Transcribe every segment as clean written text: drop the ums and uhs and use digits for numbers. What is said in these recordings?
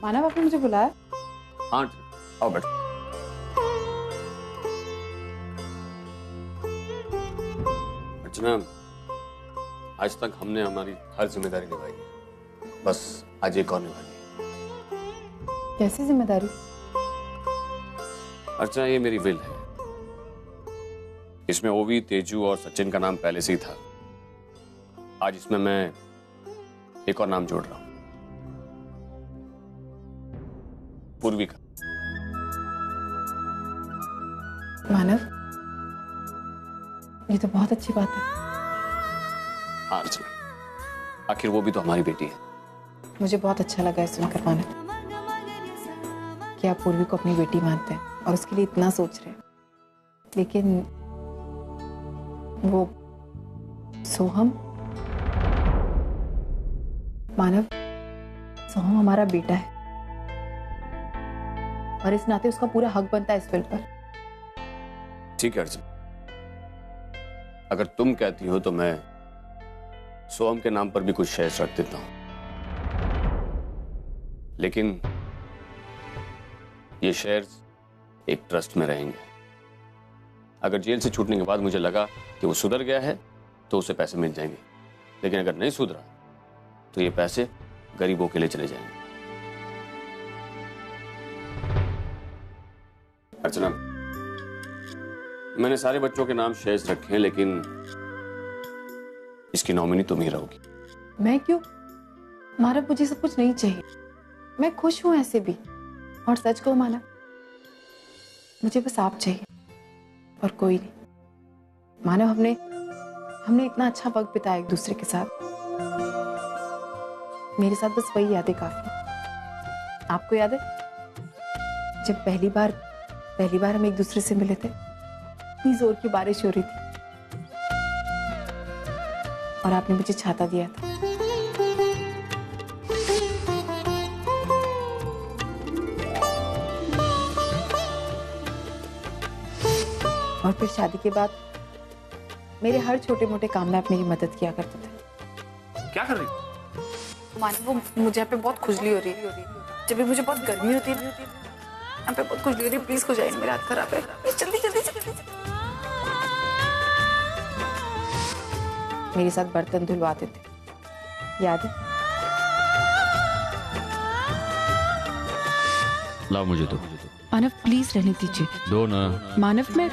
मानव, आपने मुझे बुलाया? हाँ, आओ बैठो। अर्चना, आज तक हमने हमारी हर जिम्मेदारी निभाई है, बस आज एक और निभानी है। कैसी जिम्मेदारी? अर्चना, ये मेरी विल है। इसमें ओवी, तेजू और सचिन का नाम पहले से ही था। आज इसमें मैं एक और नाम जोड़ रहा हूं, पूर्वी का। मानव, ये तो बहुत अच्छी बात है। हाँ अर्चना, आखिर वो भी तो हमारी बेटी है। मुझे बहुत अच्छा लगा है सुनकर मानव कि आप पूर्वी को अपनी बेटी मानते हैं और उसके लिए इतना सोच रहे हैं। लेकिन वो सोहम, मानव, सोहम हमारा बेटा है और इस नाते उसका पूरा हक बनता है इस फिल्म पर। ठीक है अर्चना, अगर तुम कहती हो तो मैं सोहम के नाम पर भी कुछ शेयर्स रख देता हूं, लेकिन ये शेयर्स एक ट्रस्ट में रहेंगे। अगर जेल से छूटने के बाद मुझे लगा कि वो सुधर गया है तो उसे पैसे मिल जाएंगे, लेकिन अगर नहीं सुधरा तो ये पैसे गरीबों के लिए चले जाएंगे। अर्चना, मैंने सारे बच्चों के नाम शेयर्स रखे हैं, लेकिन इसकी नॉमिनी तुम ही रहोगी। मैं क्यों? मानव, मुझे सब कुछ नहीं चाहिए। मैं खुश हूं ऐसे भी। और सच को मानव, मुझे बस आप चाहिए और कोई नहीं। मानव, हमने इतना अच्छा वक्त बिताया एक दूसरे के साथ। मेरे साथ बस वही यादें काफी। आपको याद है जब पहली बार हम एक दूसरे से मिले थे? इतनी जोर की बारिश हो रही थी और आपने मुझे छाता दिया था। और फिर शादी के बाद मेरे हर छोटे मोटे काम में आप मेरी मदद किया करते थे। क्या कर रही हो? मानव, वो मुझे यहाँ पे बहुत खुजली हो रही है। जब भी मुझे बहुत गर्मी होती है यहाँ पे बहुत खुजली हो रही है। प्लीज हो जाए, मेरा हाथ खराब है। जल्दी जल्दी जल्दी। मेरे साथ बर्तन धुलवाते थे, याद है? लाओ मुझे दो। मानव, प्लीज रहने दीजिए। दो ना। मानव, मैं।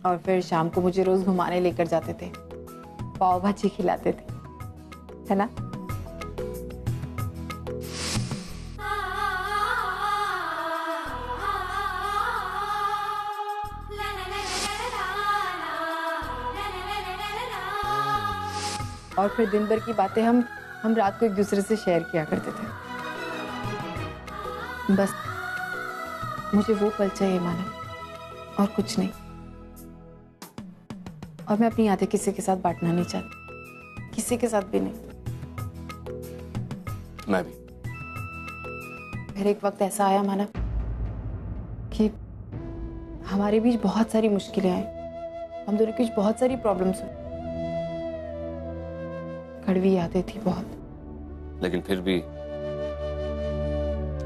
और फिर शाम को मुझे रोज घुमाने लेकर जाते थे, पाव भाजी खिलाते थे, है ना? और फिर दिन भर की बातें हम रात को एक दूसरे से शेयर किया करते थे। बस मुझे वो पल चाहिए मानव, और कुछ नहीं। और मैं अपनी यादें किसी के साथ बांटना नहीं चाहती, किसी के साथ भी नहीं। मैं भी। फिर एक वक्त ऐसा आया मानव कि हमारे बीच बहुत सारी मुश्किलें आई, हम दोनों के बीच बहुत सारी प्रॉब्लम्स हुई, कड़वी यादें थी बहुत। लेकिन फिर भी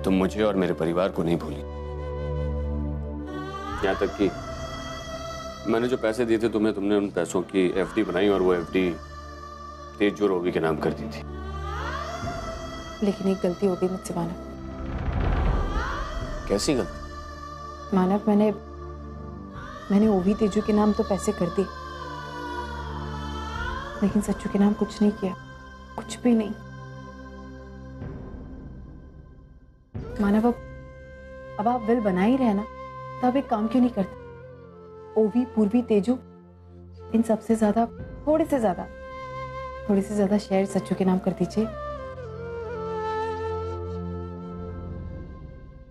तुम मुझे और मेरे परिवार को नहीं भूली। यहाँ तक कि मैंने जो पैसे दिए थे तुम्हें, तुमने उन पैसों की एफडी बनाई और वो एफडी तेजू और ओवी के नाम कर दी थी। लेकिन एक गलती हो गई मुझसे मानव। कैसी गलती? मानव, मैंने ओवी तेजू के नाम तो पैसे कर दिए, लेकिन सच्चू के नाम कुछ नहीं किया, कुछ भी नहीं। मानव, अब आप विल बना ही रहे ना, तो आप एक काम क्यों नहीं करते? ओवी, पूर्वी, तेजू, इन सबसे ज्यादा थोड़े से ज्यादा शेयर सच्चू के नाम कर दीजिए।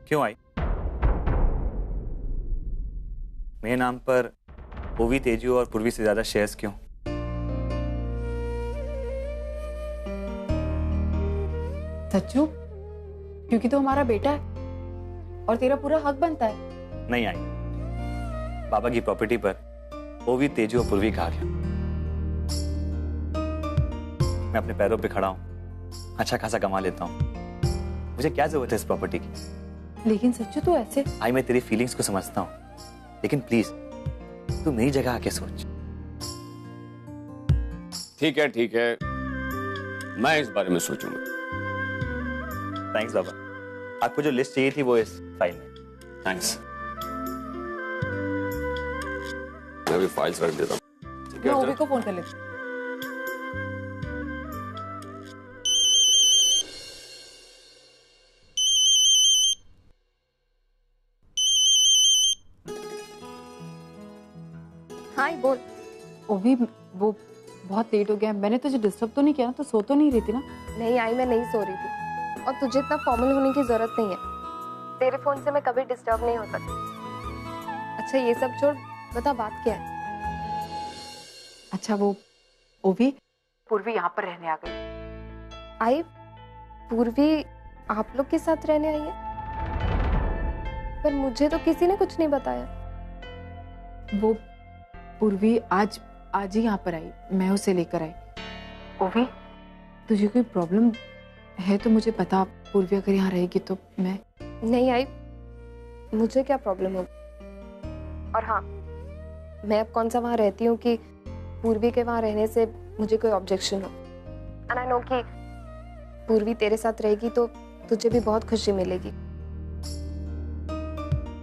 क्यों आई? मेरे नाम पर ओवी, तेजू और पूर्वी से ज्यादा शेयर्स क्यों? सच्चू, क्योंकि तो हमारा बेटा है और तेरा पूरा हक बनता है। नहीं आई। बाबा की प्रॉपर्टी पर ओवी, तेजू और पूर्वी कहा गया। मैं अपने पैरों पे खड़ा हूँ, अच्छा खासा कमा लेता हूँ, मुझे क्या जरूरत है इस प्रॉपर्टी की? लेकिन सच्चू तू ऐसे। आई मैं तेरी फीलिंग्स को समझता हूँ, लेकिन प्लीज तू मेरी जगह आके सोच। ठीक है, मैं इस बारे में सोचूंगा। थैंक्स बाबा, आपको जो लिस्ट चाहिए थी वो इस फाइल में। थैंक्स। मैं भी फाइल्स रख देता हूँ। मैं ओवी को फोन कर लेती हूँ। हाँ बोल। ओवी वो बहुत लेट हो गया, मैंने तुझे डिस्टर्ब तो नहीं किया ना? तो सो तो नहीं रही थी ना? नहीं आई, मैं नहीं सो रही थी और तुझे इतना फॉर्मल होने की जरूरत नहीं है। तेरे फोन से मैं कभी डिस्टर्ब नहीं होता। अच्छा ये सब छोड़, बता बात क्या है? अच्छा वो ओवी, पूर्वी यहाँ पर रहने आ गई। आई? पूर्वी आप लोग के साथ रहने आई है? पर मुझे तो किसी ने कुछ नहीं बताया। वो पूर्वी आज ही यहाँ पर आई, मैं उसे लेकर आई। ओवी तुझे कोई प्रॉब्लम है तो मुझे बता, पूर्वी अगर यहाँ रहेगी तो मैं। नहीं आई, मुझे क्या प्रॉब्लम होगी? और हाँ, मैं अब कौन सा वहां रहती हूँ कि पूर्वी के वहां रहने से मुझे कोई ऑब्जेक्शन हो। एंड आई नो कि पूर्वी तेरे साथ रहेगी तो तुझे भी बहुत खुशी मिलेगी,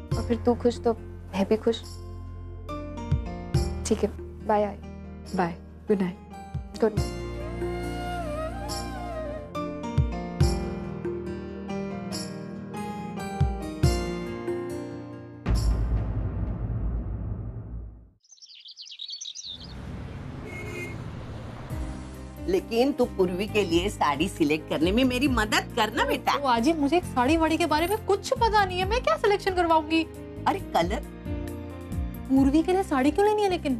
और फिर तू खुश तो मैं भी खुश। ठीक है, बाय आई। Bye, good night. Good night. लेकिन तू पूर्वी के लिए साड़ी सिलेक्ट करने में मेरी मदद करना बेटा। तो आजी मुझे एक साड़ी वाड़ी के बारे में कुछ पता नहीं है, मैं क्या सिलेक्शन करवाऊंगी? अरे कलर, पूर्वी के लिए साड़ी क्यों लेनी है? लेकिन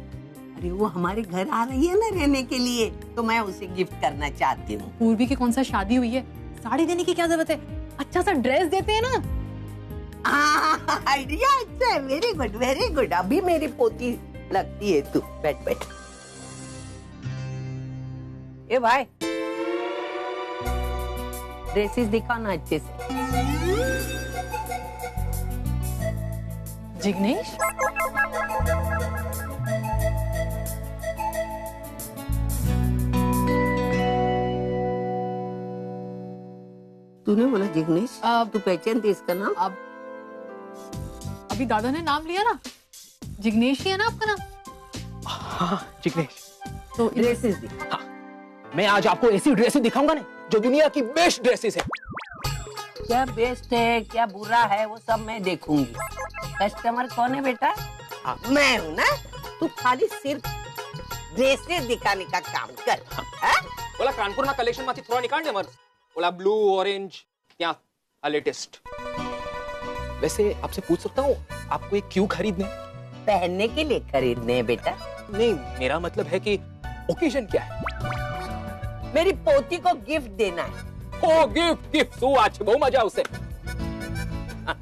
अरे वो हमारे घर आ रही है ना रहने के लिए, तो मैं उसे गिफ्ट करना चाहती हूँ। पूर्वी की कौन सा शादी हुई है, साड़ी देने की क्या जरूरत है? अच्छा सा ड्रेस देते हैं ना। आइडिया अच्छा है, वेरी गुड वेरी गुड। अभी मेरी पोती लगती है तू। बैठ बैठ। ए भाई, ड्रेसेस दिखाओ ना अच्छे से। जिग्नेश, तूने बोला जिग्नेश? तू पहचानती इसका नाम? अब अभी दादा ने नाम लिया ना, जिग्नेश ही है ना आपका नाम? हाँ जिग्नेश। तो ड्रेसेस दिखा। हाँ, मैं आज आपको ऐसी ड्रेसेस दिखाऊंगा ना जो दुनिया की बेस्ट ड्रेसेस है। क्या बेस्ट है क्या बुरा है वो सब मैं देखूंगी। कस्टमर कौन है बेटा? मैं हूँ ना। तू खाली सिर्फ ड्रेसेस दिखाने का काम कर। बोला कानपुर ना कलेक्शन माथी थोड़ा निकाल दे मर। बोला ब्लू ऑरेंज क्या लेटेस्ट। वैसे आपसे पूछ सकता हूँ आपको ये क्यों खरीदने? पहनने के लिए खरीदने हैं बेटा। नहीं, मेरा मतलब है कि ओकेजन क्या है? मेरी पोती को गिफ्ट देना है। ओ गिफ्ट गिफ्ट तू आज बहुत मजा उसे।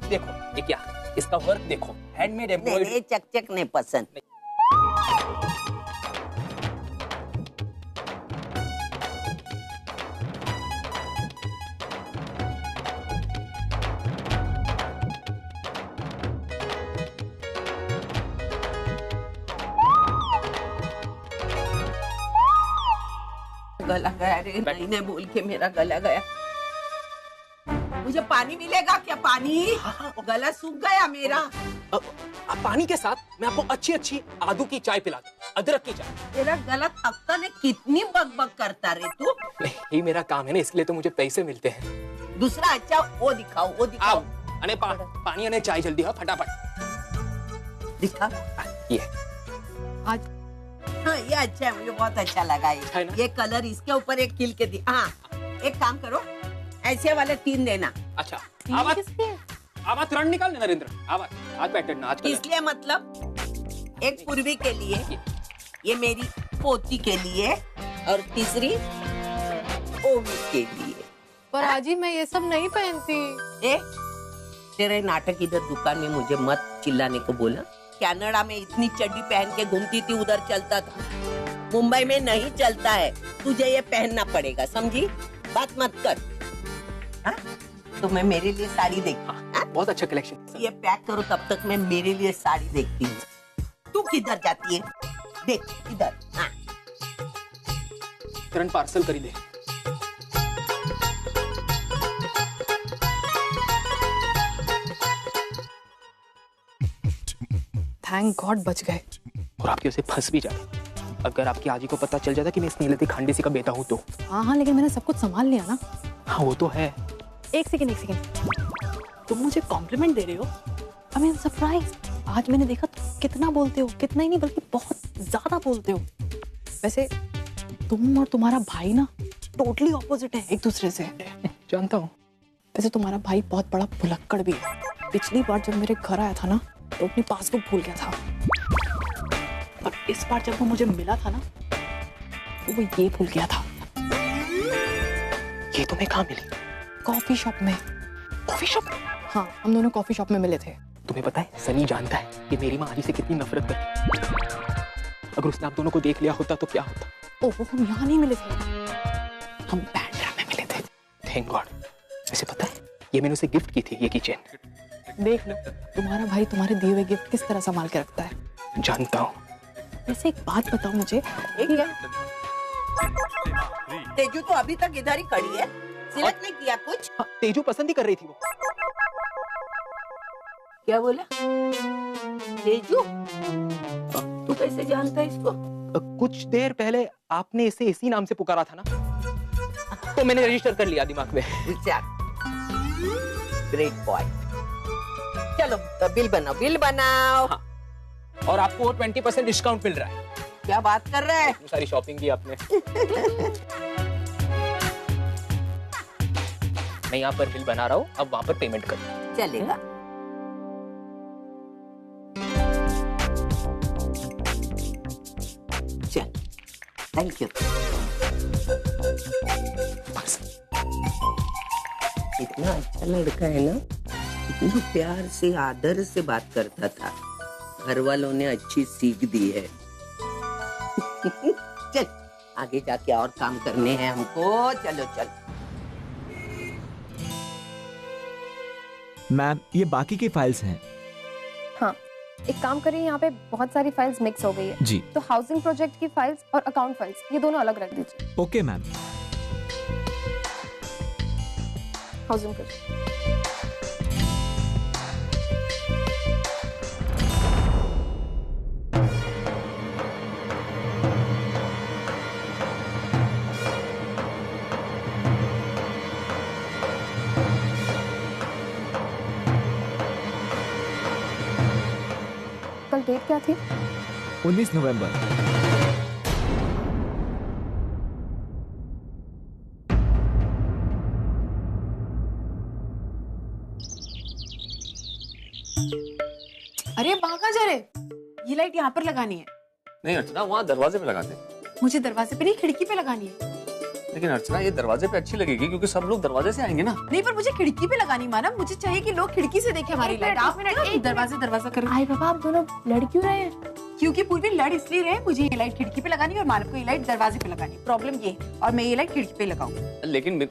देखो ये क्या, इसका वर्क देखो, हैंडमेड एम्ब्रॉयडरी। नहीं, चकचक नहीं पसंद। गला गया रे, नहीं बोल के मेरा गला गया। मुझे पानी मिलेगा क्या? पानी? गला सूख गया मेरा। पानी के साथ मैं आपको अच्छी अच्छी आदू की चाय पिला दूं, अदरक की चाय। तेरा गला थकता नहीं, कितनी बकबक करता रे तू। यही मेरा काम है ना, इसलिए तो मुझे पैसे मिलते हैं। दूसरा अच्छा वो दिखाओ, वो दिखाओ। अने पानी अने चाय जल्दी हाँ, फटाफट दिखा। ये आज हाँ ये अच्छा है, मुझे बहुत अच्छा लगा है ना? ये कलर इसके ऊपर एक खिल के दी। हाँ एक काम करो, ऐसे वाले 3 देना। अच्छा ये किसके है? आवाज तुरंत निकाल नरेंद्र, आवाज आज बैठना आज कलर। इसलिए मतलब एक पूर्वी के लिए, ये मेरी पोती के लिए, और तीसरी ओवी के लिए। पर आजी मैं ये सब नहीं पहनती। ए, तेरे नाटक इधर दुकान में मुझे मत चिल्लाने को बोला। कनाडा में इतनी चड्डी पहन के घूमती थी, उधर चलता था, मुंबई में नहीं चलता है। तुझे ये पहनना पड़ेगा, समझी? बात मत कर। हाँ? तो मैं मेरे लिए साड़ी देखती हूँ। हाँ? बहुत अच्छा कलेक्शन। ये पैक करो, तब तक मैं मेरे लिए साड़ी देखती हूँ। तू किधर जाती है? देख इधर। हाँ। करण पार्सल करी दे। थैंक गॉड बच गए। और आपकी वजह से फंस भी जाए। अगर आपकी आजी को पता चल जाता कि मैं स्नेहलता खांडेसी का बेटा हूँ तो। हाँ लेकिन मैंने सब कुछ संभाल लिया ना। हाँ वो तो है। एक सेकेंड, तुम मुझे कॉम्प्लीमेंट दे रहे हो? I am surprise. आज मैंने देखा तुम कितना बोलते हो, कितना ही नहीं बल्कि बहुत ज्यादा बोलते हो। वैसे तुम और तुम्हारा भाई ना टोटली ऑपोजिट है एक दूसरे से। जानता हूँ। वैसे तुम्हारा भाई बहुत बड़ा भुलक्कड़ भी है। पिछली बार जब मेरे घर आया था ना तो अपनी पासबुक भूल गया था, और इस बार जब वो मुझे मिला था ना तो वो ये भूल गया था। ये तुम्हें कहाँ मिली? कॉफी शॉप में। Coffee shop? हाँ, हम दोनों कॉफी शॉप में मिले थे। तुम्हें पता है सनी जानता है कि मेरी माँ आजी से कितनी नफरत करती है। अगर उसने आप दोनों को देख लिया होता तो क्या होता? ओह, हम यहाँ नहीं मिले थे, हम बैंड्रा में मिले थे। Thank God. वैसे पता है ये मैंने उसे गिफ्ट की थी, ये किचन। देख लो तुम्हारा भाई तुम्हारे दिए हुए गिफ्ट किस तरह संभाल के रखता है। जानता हूँ। वैसे एक बात बताओ मुझे, तेजू तो अभी तक इधर ही खड़ी है, सिलेक्ट नहीं किया कुछ? हाँ, तेजू पसंद ही कर रही थी वो। क्या बोला? तेजू? तू कैसे जानता है इसको? कुछ देर पहले आपने इसे इसी नाम से पुकारा था ना, तो मैंने रजिस्टर कर लिया दिमाग में। Great boy. चलो बिल बनाओ, बिल बनाओ। हाँ। और आपको 20% डिस्काउंट मिल रहा है। क्या बात कर रहा है? सारी शॉपिंग की आपने। मैं यहाँ पर बिल बना रहा हूँ, अब वहाँ पर पेमेंट करो। चलेगा। चल, थैंक यू। इतना अच्छा लड़का है ना, इतना प्यार से आदर से बात करता था। घर वालों ने अच्छी सीख दी है। चल आगे जाके और काम करने हैं हमको। चलो चल। मैम ये बाकी की फाइल्स हैं। हाँ, एक काम करिए, यहाँ पे बहुत सारी फाइल्स मिक्स हो गई है जी। तो हाउसिंग प्रोजेक्ट की फाइल्स और अकाउंट फाइल्स ये दोनों अलग रख दीजिए। Okay ma'am. Housing project. कल डेट क्या थी? 19 नवंबर। अरे भागा जा रे, ये लाइट यहाँ पर लगानी है। नहीं अर्चना, वहाँ दरवाजे पे लगा दे। मुझे दरवाजे पे नहीं, खिड़की पे लगानी है। लेकिन अर्चना ये दरवाजे पे अच्छी लगेगी क्योंकि सब लोग दरवाजे से आएंगे ना। नहीं पर मुझे खिड़की पे लगानी माना, मुझे चाहिए कि लोग खिड़की से देखें हमारी लाइट। आप दरवाजा कर। आई बाबा, आप दोनों लड़ क्यों रहे हैं? क्योंकि पूर्वी लड़ इसलिए रहे, मुझे ये लाइट खिड़की पे लगानी और मानव को ये लाइट दरवाजे पे लगानी। प्रॉब्लम ये, और मैं ये लाइट खिड़की पे लगाऊंगी। लेकिन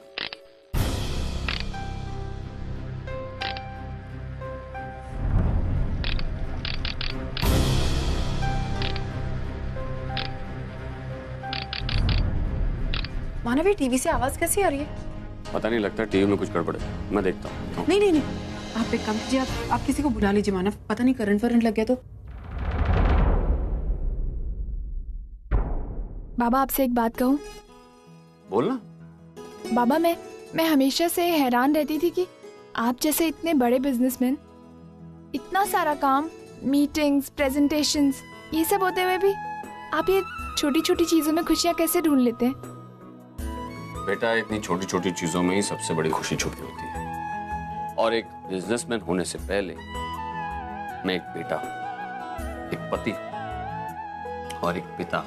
मानव ये टीवी से आवाज कैसी आ रही है? पता नहीं, लगता है टीवी में कुछ गड़बड़ है। मैं देखता हूँ। नहीं नहीं नहीं, आप एक काम कीजिए, आप किसी को बुला लीजिए मानव, पता नहीं करंट वरंट लग गया तो। बाबा आपसे एक बात कहूँ? बोलना। बाबा मैं हमेशा से हैरान रहती थी कि आप जैसे इतने बड़े बिजनेसमैन, इतना सारा काम, मीटिंग्स, प्रेजेंटेशंस, ये सब होते हुए भी आप ये छोटी छोटी चीजों में खुशियाँ कैसे ढूंढ लेते हैं? बेटा, इतनी छोटी छोटी चीजों में ही सबसे बड़ी खुशी छुपी होती है। और एक बिजनेसमैन होने से पहले मैं एक बेटा, एक पति और एक पिता,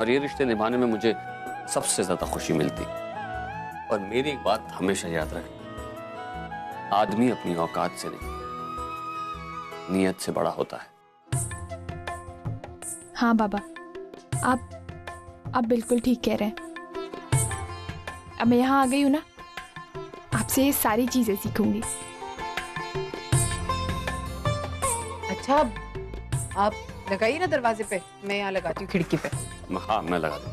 और ये रिश्ते निभाने में मुझे सबसे ज्यादा खुशी मिलती। और मेरी एक बात हमेशा याद रहे, आदमी अपनी औकात से नहीं, नियत से बड़ा होता है। हाँ बाबा, आप बिल्कुल ठीक कह रहे हैं। अब मैं यहाँ आ गई हूँ ना, आपसे ये सारी चीजें सीखूंगी। अच्छा, आप लगाइए ना दरवाजे पे, मैं यहाँ लगाती हूँ खिड़की पे। हाँ, मैं लगा दूँ।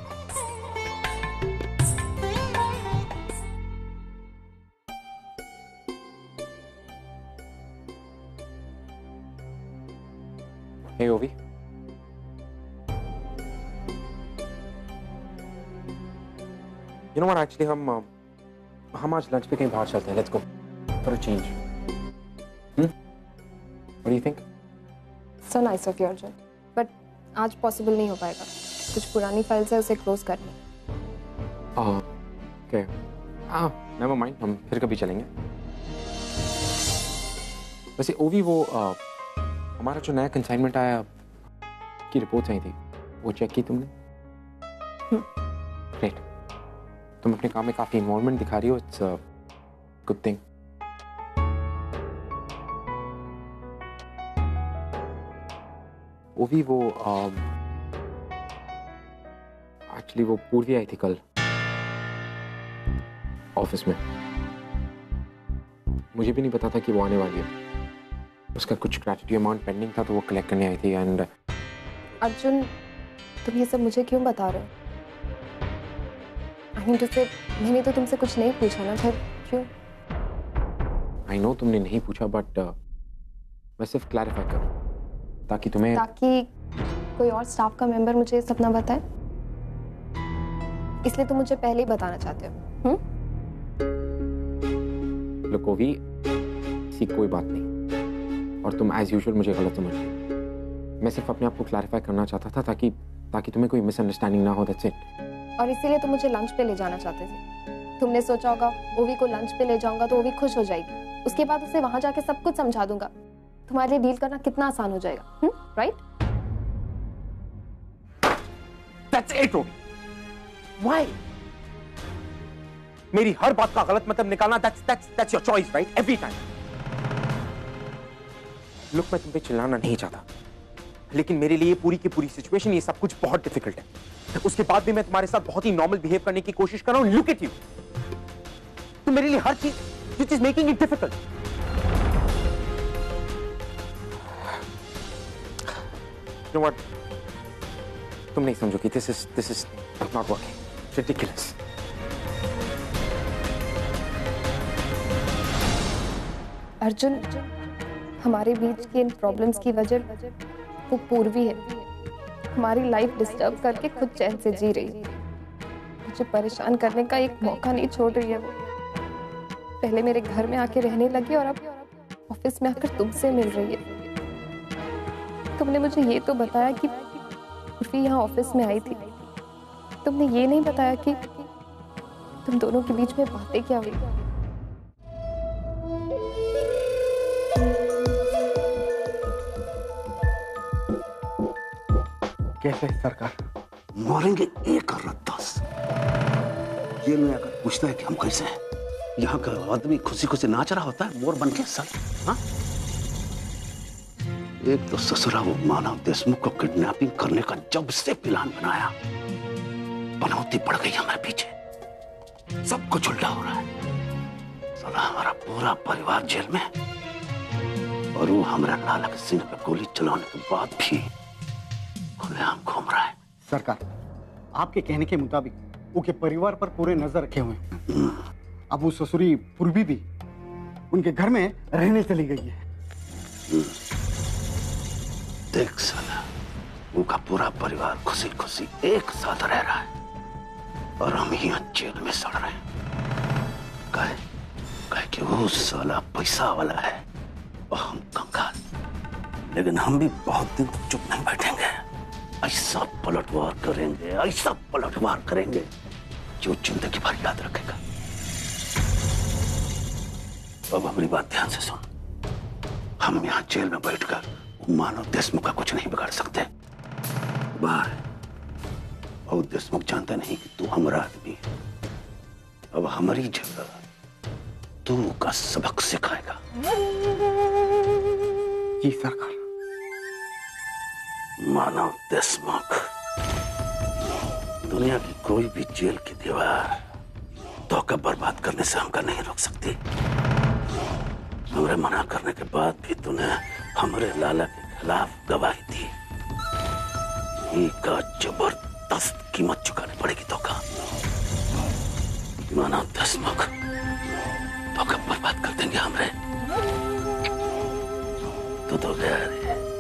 Hey Ovi. You know what? Actually, हम आज लंच पे कहीं बाहर चलते हैं. Let's go for a change. What do you think? So nice of you, Arjun. But आज पॉसिबल नहीं हो पाएगा. कुछ पुरानी फाइल्स है, उसे क्लोज करनी. Okay. Never mind. हम फिर कभी चलेंगे. वैसे ओवी, वो हमारा जो नया कंसाइनमेंट आया की रिपोर्ट्स आई थी, वो चेक की तुमने? ग्रेट. तुम अपने काम में काफी इन्वॉल्वमेंट दिखा रही हो. It's good thing. ओवी, वो एक्चुअली वो पूर्वी आई थी कल ऑफिस में. मुझे भी नहीं पता था कि वो आने वाली है. उसका कुछ ग्रेच्युटी अमाउंट पेंडिंग था, तो वो कलेक्ट करने आई थी. एंड अर्जुन, तुम ये सब मुझे क्यों बता रहे हो? I mean to say, मैंने तो तुमसे कुछ नहीं पूछा ना, फिर क्यों? आई नो तुमने नहीं पूछा, बट मैं सिर्फ क्लैरिफाई करूं ताकि कोई और स्टाफ का मेंबर मुझे ये सब ना बताए. इसलिए तुम मुझे पहले ही बताना चाहते हो. लुक ओवी, ऐसी कोई बात नहीं, और तुम एज यूजुअल मुझे गलत समझ रही. मैं सिर्फ अपने आप को क्लैरिफाई करना चाहता था ताकि तुम्हें कोई मिसअंडरस्टैंडिंग ना हो. That's it. और इसीलिए तुम मुझे लंच पे ले जाना चाहते थे. तुमने सोचा होगा ओवी को लंच पे ले जाऊंगा तो ओवी खुश हो जाएगी. उसके बाद उसे वहां जाके सब कुछ समझा दूंगा. तुम्हारे लिए डील करना कितना आसान हो जाएगा. Right? That's it, Ovi. Why? मेरी हर बात का गलत मतलब निकालना, that's your choice, right? Every time. Look, मैं तुम पे चिल्लाना नहीं चाहता, लेकिन मेरे लिए पूरी की पूरी सिचुएशन, ये सब कुछ बहुत डिफिकल्ट है. उसके बाद भी मैं तुम्हारे साथ बहुत ही नॉर्मल बिहेव करने की कोशिश कर रहा हूं. Look at you. तुम मेरे लिए हर चीज, which is making it difficult. You know what? तुम नहीं समझोगी. This is not working. It's ridiculous. Arjun, हमारे बीच की इन प्रॉब्लम्स की वजह वो पूर्वी है. हमारी लाइफ डिस्टर्ब करके खुद चैन से जी रही है. मुझे परेशान करने का एक मौका नहीं छोड़ रही है वो. पहले मेरे घर में आके रहने लगी और अब ऑफिस में आकर तुमसे मिल रही है. तुमने मुझे ये तो बताया कि पूर्वी यहाँ ऑफिस में आई थी. तुमने ये नहीं बताया कि तुम दोनों के बीच में बातें क्या हुई. कैसे सरकार? मारेंगे 1 और 10. जेल में आकर पूछता है कि हम कैसे हैं. यहाँ का आदमी खुशी खुशी नाच रहा होता है मोर बन के. सर, हाँ? एक तो ससुरा वो मानव देशमुख को किडनैपिंग करने का जब से प्लान बनाया, बनौती पड़ गई हमारे पीछे. सब कुछ उल्टा हो रहा है. साला हमारा पूरा परिवार जेल में, और वो हमारा लाला के सीने पे गोली चलाने के बाद भी खुलेआम घूम रहा है. सरकार, आपके कहने के मुताबिक उनके परिवार पर पूरे नजर रखे हुए हैं. अब वो ससुरी पूर्वी भी उनके घर में रहने चली गई है. देख साला, उनका पूरा परिवार खुशी खुशी एक साथ रह रहा है, और हम यहाँ जेल में सड़ रहे हैं. कहे कि वो साला पैसा वाला है और हम कंगाल. लेकिन हम भी बहुत दिन तक चुप नहीं बैठेंगे. ऐसा पलटवार करेंगे जो जिंदगी भर याद रखेगा. अब हमारी बात ध्यान से सुन. हम यहाँ जेल में बैठकर मानव देशमुख का कुछ नहीं बिगाड़ सकते. बाहर और देशमुख जानता नहीं कि तू हमारा आदमी है. अब हमारी जगह तू का सबक सिखाएगा. जी सरकार. मानव देशमुख, तू दुनिया की कोई भी जेल की दीवार धोखा बर्बाद करने से हमका नहीं रोक सकती। हमरे मना करने के बाद भी तूने हमरे लाला के खिलाफ गवाही दी। का जबरदस्त कीमत चुकानी पड़ेगी धोखा। माना देशमुख धोखा बर्बाद कर देंगे हमरे। तू तो गया रे।